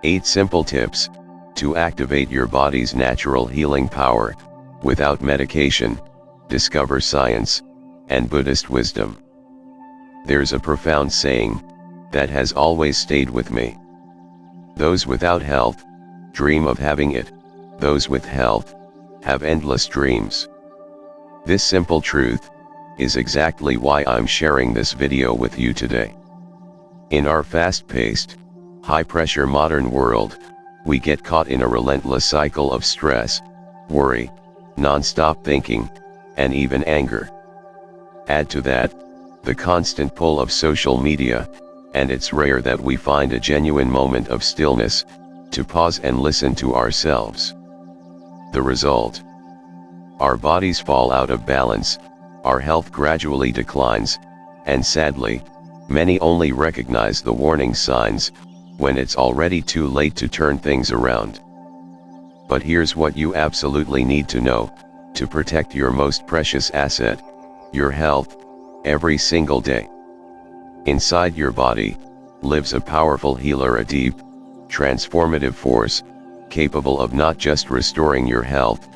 8 simple tips to activate your body's natural healing power without medication. Discover science and Buddhist wisdom. There's a profound saying that has always stayed with me. Those without health dream of having it. Those with health have endless dreams. This simple truth is exactly why I'm sharing this video with you today. In our fast-paced, high-pressure modern world, we get caught in a relentless cycle of stress, worry, non-stop thinking, and even anger. Add to that the constant pull of social media, and it's rare that we find a genuine moment of stillness to pause and listen to ourselves. The result? Our bodies fall out of balance, our health gradually declines, and sadly, many only recognize the warning signs when it's already too late to turn things around. But here's what you absolutely need to know to protect your most precious asset, your health, every single day. Inside your body lives a powerful healer, a deep, transformative force, capable of not just restoring your health,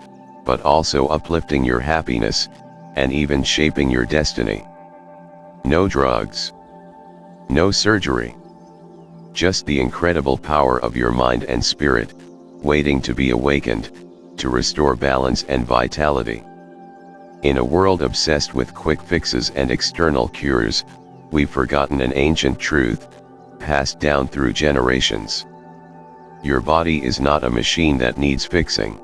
but also uplifting your happiness, and even shaping your destiny. No drugs. No surgery. Just the incredible power of your mind and spirit, waiting to be awakened, to restore balance and vitality. In a world obsessed with quick fixes and external cures, we've forgotten an ancient truth, passed down through generations. Your body is not a machine that needs fixing.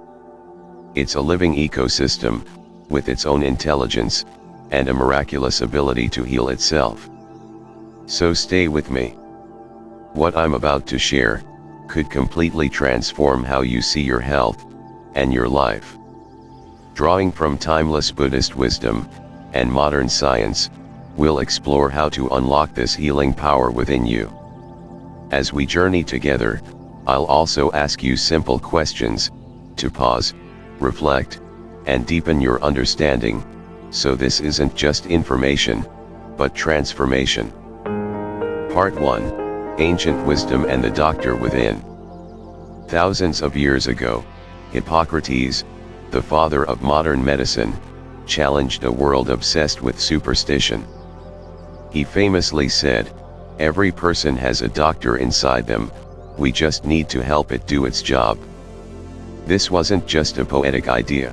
It's a living ecosystem, with its own intelligence, and a miraculous ability to heal itself. So stay with me. What I'm about to share could completely transform how you see your health and your life. Drawing from timeless Buddhist wisdom and modern science, we'll explore how to unlock this healing power within you. As we journey together, I'll also ask you simple questions to pause, reflect, and deepen your understanding, so this isn't just information, but transformation. Part 1: Ancient Wisdom and the Doctor Within. Thousands of years ago, Hippocrates, the father of modern medicine, challenged a world obsessed with superstition. He famously said, "Every person has a doctor inside them, we just need to help it do its job." This wasn't just a poetic idea.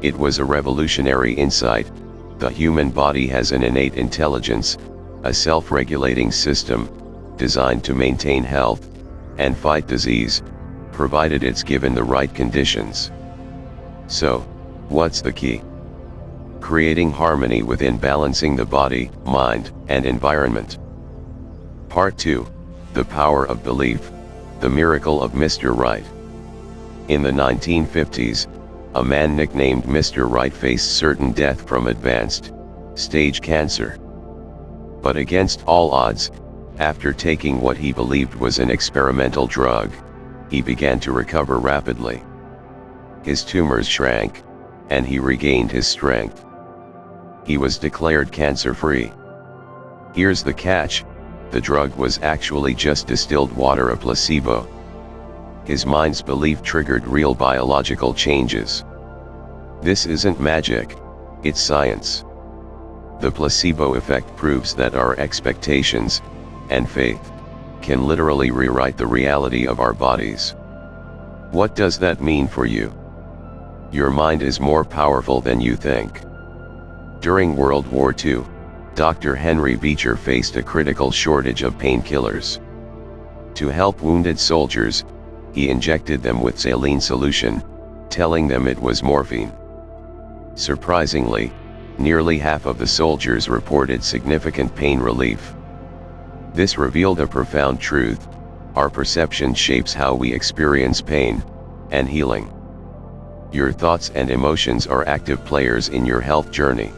It was a revolutionary insight. The human body has an innate intelligence, a self-regulating system, designed to maintain health and fight disease, provided it's given the right conditions. So, what's the key? Creating harmony within, balancing the body, mind, and environment. Part 2: The Power of Belief, the Miracle of Mr. Right. In the 1950s, a man nicknamed Mr. Right faced certain death from advanced stage cancer. But against all odds, after taking what he believed was an experimental drug, he began to recover rapidly. His tumors shrank, and he regained his strength. He was declared cancer-free. Here's the catch: the drug was actually just distilled water, a placebo. His mind's belief triggered real biological changes. This isn't magic, it's science. The placebo effect proves that our expectations and faith can literally rewrite the reality of our bodies. What does that mean for you? Your mind is more powerful than you think. During World War II, Dr. Henry Beecher faced a critical shortage of painkillers. To help wounded soldiers, he injected them with saline solution, telling them it was morphine. Surprisingly, nearly half of the soldiers reported significant pain relief. This revealed a profound truth: our perception shapes how we experience pain and healing. Your thoughts and emotions are active players in your health journey.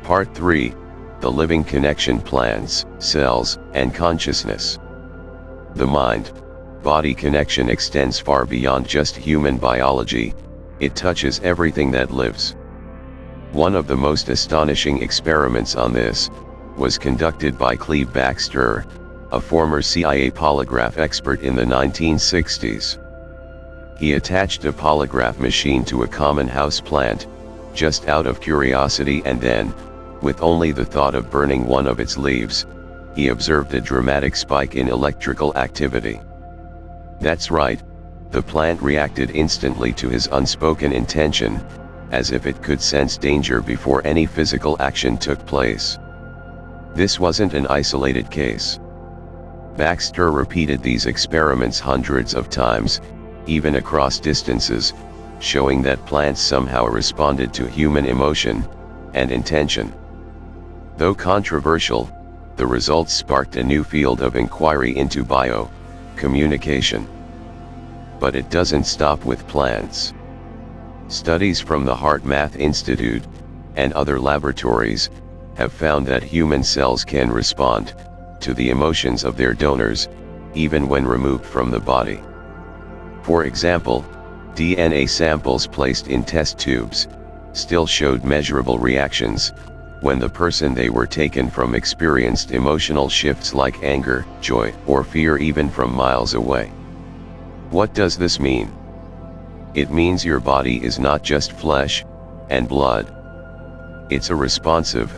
Part 3: The Living Connection, Plans, Cells, and Consciousness. The mind-body connection extends far beyond just human biology. It touches everything that lives. One of the most astonishing experiments on this was conducted by Cleve Baxter, a former CIA polygraph expert in the 1960s. He attached a polygraph machine to a common house plant, just out of curiosity, and then, with only the thought of burning one of its leaves, he observed a dramatic spike in electrical activity. That's right, the plant reacted instantly to his unspoken intention, as if it could sense danger before any physical action took place. This wasn't an isolated case. Baxter repeated these experiments hundreds of times, even across distances, showing that plants somehow responded to human emotion and intention. Though controversial, the results sparked a new field of inquiry into bio-communication. But it doesn't stop with plants. Studies from the Heart Math Institute and other laboratories have found that human cells can respond to the emotions of their donors, even when removed from the body. For example, DNA samples placed in test tubes still showed measurable reactions when the person they were taken from experienced emotional shifts like anger, joy, or fear even from miles away. What does this mean? It means your body is not just flesh and blood. It's a responsive,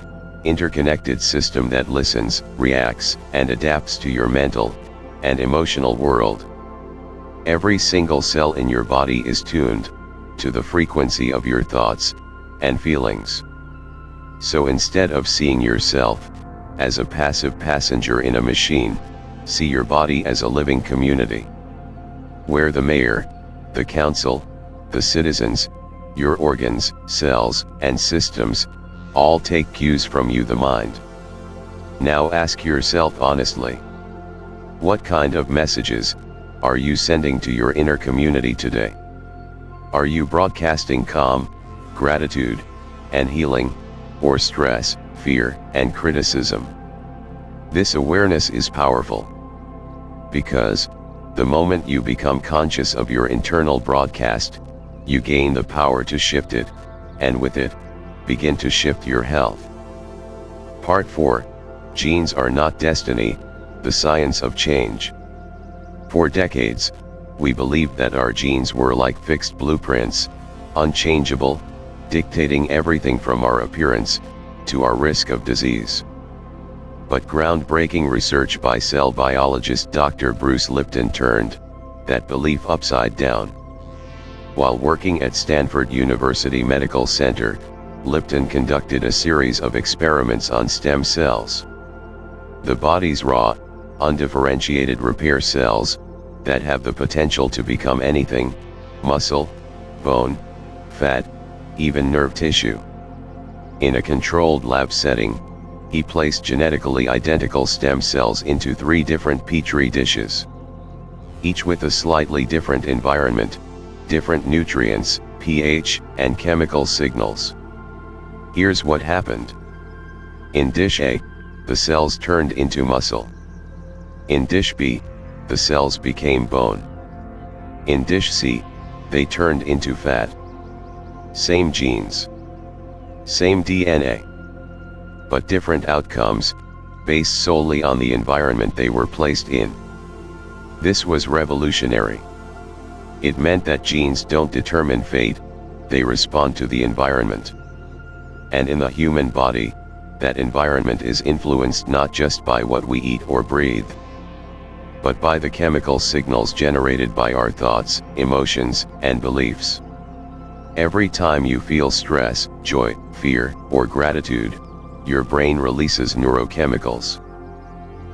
interconnected system that listens, reacts, and adapts to your mental and emotional world. Every single cell in your body is tuned to the frequency of your thoughts and feelings. So instead of seeing yourself as a passive passenger in a machine, see your body as a living community, where the mayor, the council, the citizens, your organs, cells, and systems, all take cues from you, the mind. Now ask yourself honestly, what kind of messages are you sending to your inner community today? Are you broadcasting calm, gratitude, and healing, or stress, fear, and criticism? This awareness is powerful, because the moment you become conscious of your internal broadcast, you gain the power to shift it, and with it, begin to shift your health. Part 4, Genes Are Not Destiny, the Science of Change. For decades, we believed that our genes were like fixed blueprints, unchangeable, dictating everything from our appearance to our risk of disease. But groundbreaking research by cell biologist Dr. Bruce Lipton turned that belief upside down. While working at Stanford University Medical Center, Lipton conducted a series of experiments on stem cells, the body's raw, undifferentiated repair cells that have the potential to become anything: muscle, bone, fat, even nerve tissue. In a controlled lab setting, he placed genetically identical stem cells into 3 different petri dishes, each with a slightly different environment, different nutrients, pH, and chemical signals. Here's what happened. In dish A, the cells turned into muscle. In dish B, the cells became bone. In dish C, they turned into fat. Same genes, same DNA, but different outcomes, based solely on the environment they were placed in. This was revolutionary. It meant that genes don't determine fate, they respond to the environment. And in the human body, that environment is influenced not just by what we eat or breathe, but by the chemical signals generated by our thoughts, emotions, and beliefs. Every time you feel stress, joy, fear, or gratitude, your brain releases neurochemicals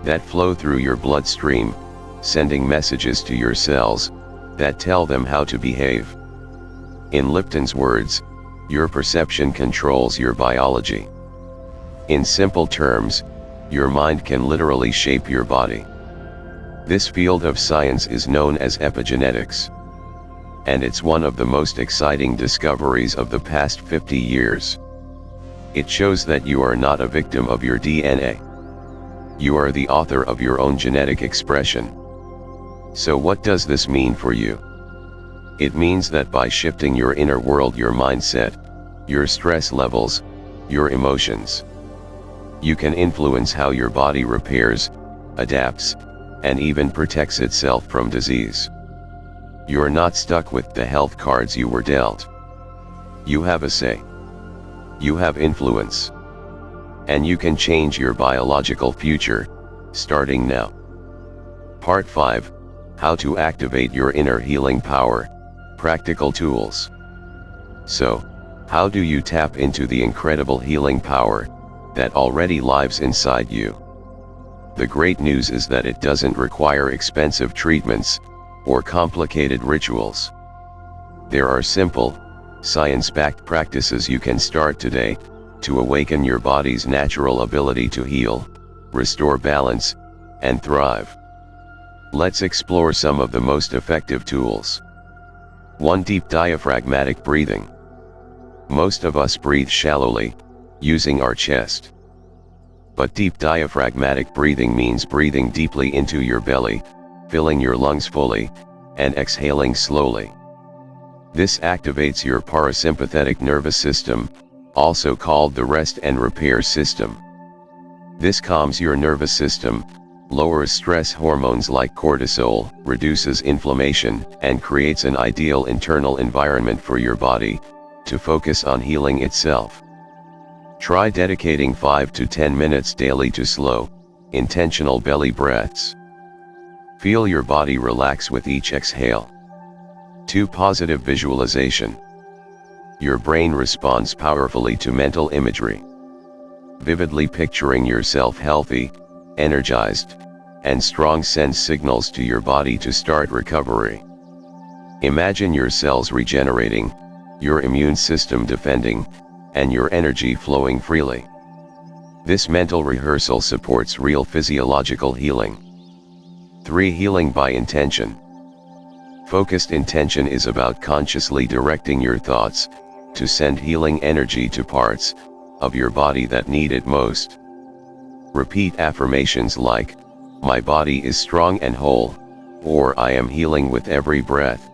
that flow through your bloodstream, sending messages to your cells that tell them how to behave. In Lipton's words, your perception controls your biology. In simple terms, your mind can literally shape your body. This field of science is known as epigenetics, and it's one of the most exciting discoveries of the past 50 years. It shows that you are not a victim of your DNA. You are the author of your own genetic expression. So what does this mean for you? It means that by shifting your inner world, your mindset, your stress levels, your emotions, you can influence how your body repairs, adapts, and even protects itself from disease. You're not stuck with the health cards you were dealt. You have a say. You have influence. And you can change your biological future, starting now. Part 5, How to Activate Your Inner Healing Power, Practical Tools. So, how do you tap into the incredible healing power that already lives inside you? The great news is that it doesn't require expensive treatments or complicated rituals. There are simple, science-backed practices you can start today to awaken your body's natural ability to heal, restore balance, and thrive. Let's explore some of the most effective tools. 1. Deep diaphragmatic breathing. Most of us breathe shallowly, using our chest. But deep diaphragmatic breathing means breathing deeply into your belly, filling your lungs fully, and exhaling slowly. This activates your parasympathetic nervous system, also called the rest and repair system. This calms your nervous system, lowers stress hormones like cortisol, reduces inflammation, and creates an ideal internal environment for your body to focus on healing itself. Try dedicating 5 to 10 minutes daily to slow, intentional belly breaths. Feel your body relax with each exhale. 2. Positive visualization. Your brain responds powerfully to mental imagery. Vividly picturing yourself healthy, energized, and strong sends signals to your body to start recovery. Imagine your cells regenerating, your immune system defending, and your energy flowing freely. This mental rehearsal supports real physiological healing. 3. Healing by intention. Focused intention is about consciously directing your thoughts to send healing energy to parts of your body that need it most. Repeat affirmations like, "My body is strong and whole," or "I am healing with every breath."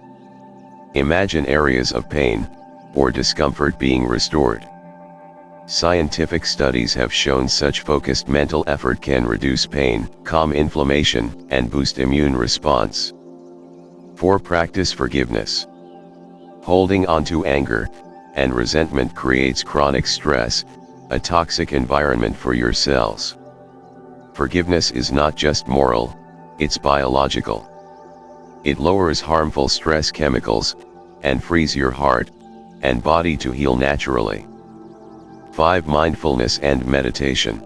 Imagine areas of pain or discomfort being restored. Scientific studies have shown such focused mental effort can reduce pain, calm inflammation, and boost immune response. 4. Practice forgiveness. Holding on to anger and resentment creates chronic stress, a toxic environment for your cells. Forgiveness is not just moral, it's biological. It lowers harmful stress chemicals and frees your heart and body to heal naturally. 5. Mindfulness and meditation.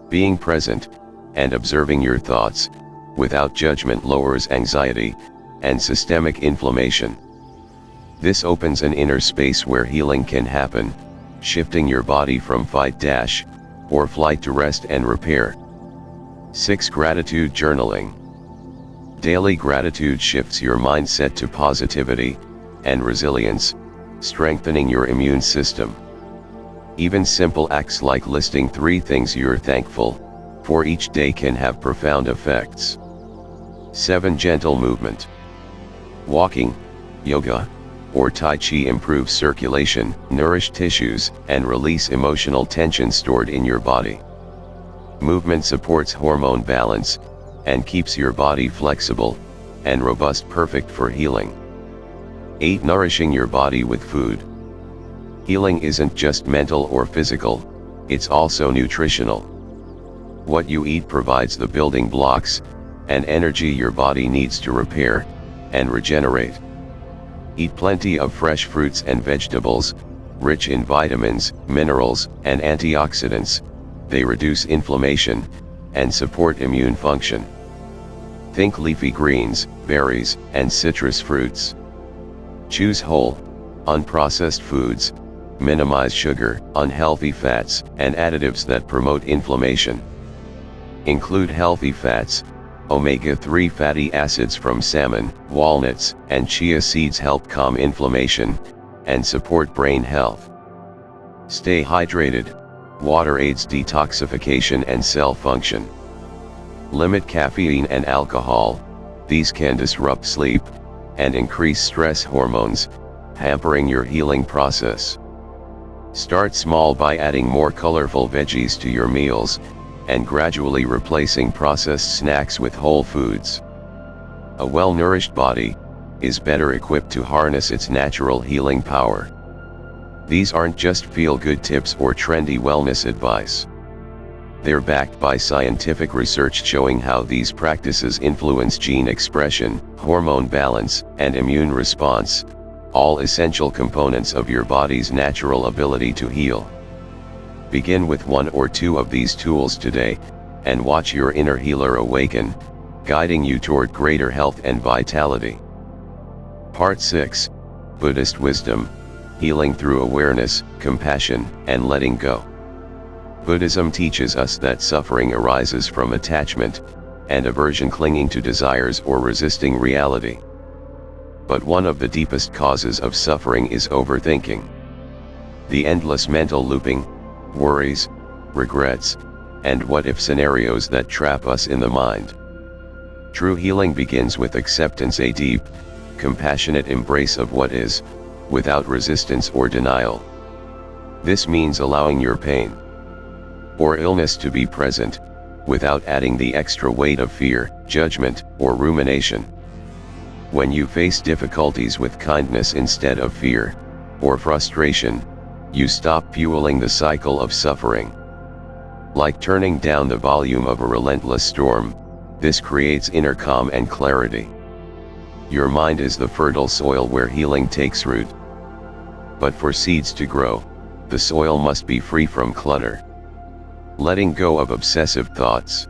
Being present and observing your thoughts without judgment lowers anxiety and systemic inflammation. This opens an inner space where healing can happen, shifting your body from fight or flight to rest and repair. 6. Gratitude journaling. Daily gratitude shifts your mindset to positivity and resilience, strengthening your immune system. Even simple acts like listing 3 things you're thankful for each day can have profound effects. 7. Gentle movement. Walking, yoga, or Tai Chi improves circulation, nourish tissues, and release emotional tension stored in your body. Movement supports hormone balance and keeps your body flexible and robust, perfect for healing. 8. Nourishing your body with food. Healing isn't just mental or physical, it's also nutritional. What you eat provides the building blocks and energy your body needs to repair and regenerate. Eat plenty of fresh fruits and vegetables, rich in vitamins, minerals, and antioxidants. They reduce inflammation and support immune function. Think leafy greens, berries, and citrus fruits. Choose whole, unprocessed foods. Minimize sugar, unhealthy fats, and additives that promote inflammation. Include healthy fats. Omega-3 fatty acids from salmon, walnuts, and chia seeds help calm inflammation and support brain health. Stay hydrated. Water aids detoxification and cell function. Limit caffeine and alcohol. These can disrupt sleep and increase stress hormones, hampering your healing process. Start small by adding more colorful veggies to your meals and gradually replacing processed snacks with whole foods. A well-nourished body is better equipped to harness its natural healing power. These aren't just feel-good tips or trendy wellness advice. They're backed by scientific research showing how these practices influence gene expression, hormone balance, and immune response, all essential components of your body's natural ability to heal. Begin with one or two of these tools today, and watch your inner healer awaken, guiding you toward greater health and vitality. Part 6, Buddhist Wisdom, Healing Through Awareness, Compassion, and Letting Go. Buddhism teaches us that suffering arises from attachment and aversion, clinging to desires or resisting reality. But one of the deepest causes of suffering is overthinking. The endless mental looping, worries, regrets, and what-if scenarios that trap us in the mind. True healing begins with acceptance, a deep, compassionate embrace of what is, without resistance or denial. This means allowing your pain or illness to be present, without adding the extra weight of fear, judgment, or rumination. When you face difficulties with kindness instead of fear or frustration, you stop fueling the cycle of suffering. Like turning down the volume of a relentless storm, this creates inner calm and clarity. Your mind is the fertile soil where healing takes root. But for seeds to grow, the soil must be free from clutter. Letting go of obsessive thoughts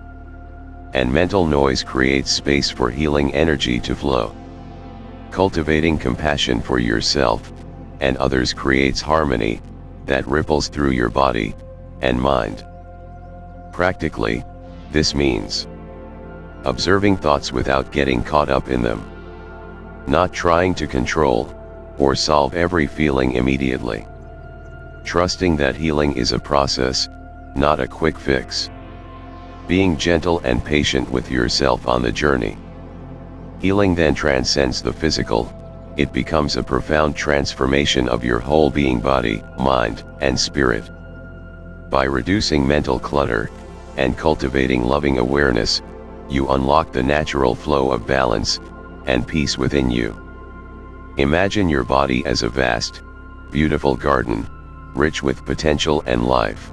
and mental noise creates space for healing energy to flow. Cultivating compassion for yourself and others creates harmony that ripples through your body and mind. Practically, this means observing thoughts without getting caught up in them, not trying to control or solve every feeling immediately, trusting that healing is a process, not a quick fix, being gentle and patient with yourself on the journey. Healing then transcends the physical. It becomes a profound transformation of your whole being, body, mind, and spirit. By reducing mental clutter and cultivating loving awareness, you unlock the natural flow of balance and peace within you. Imagine your body as a vast, beautiful garden, rich with potential and life.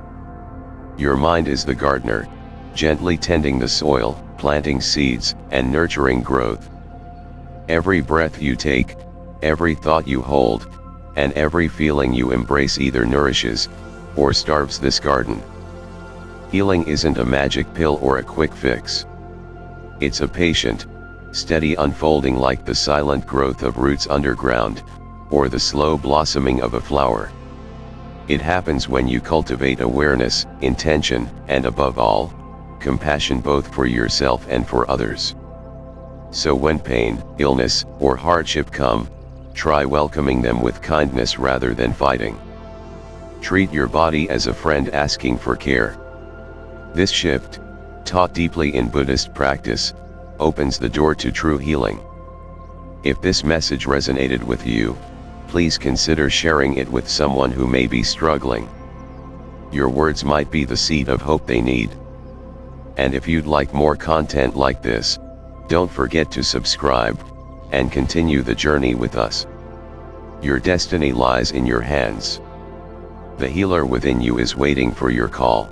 Your mind is the gardener, gently tending the soil, planting seeds, and nurturing growth. Every breath you take, every thought you hold, and every feeling you embrace either nourishes or starves this garden. Healing isn't a magic pill or a quick fix. It's a patient, steady unfolding, like the silent growth of roots underground, or the slow blossoming of a flower. It happens when you cultivate awareness, intention, and above all, compassion, both for yourself and for others. So when pain, illness, or hardship come, try welcoming them with kindness rather than fighting. Treat your body as a friend asking for care. This shift, taught deeply in Buddhist practice, opens the door to true healing. If this message resonated with you, please consider sharing it with someone who may be struggling. Your words might be the seed of hope they need. And if you'd like more content like this, don't forget to subscribe and continue the journey with us. Your destiny lies in your hands. The healer within you is waiting for your call.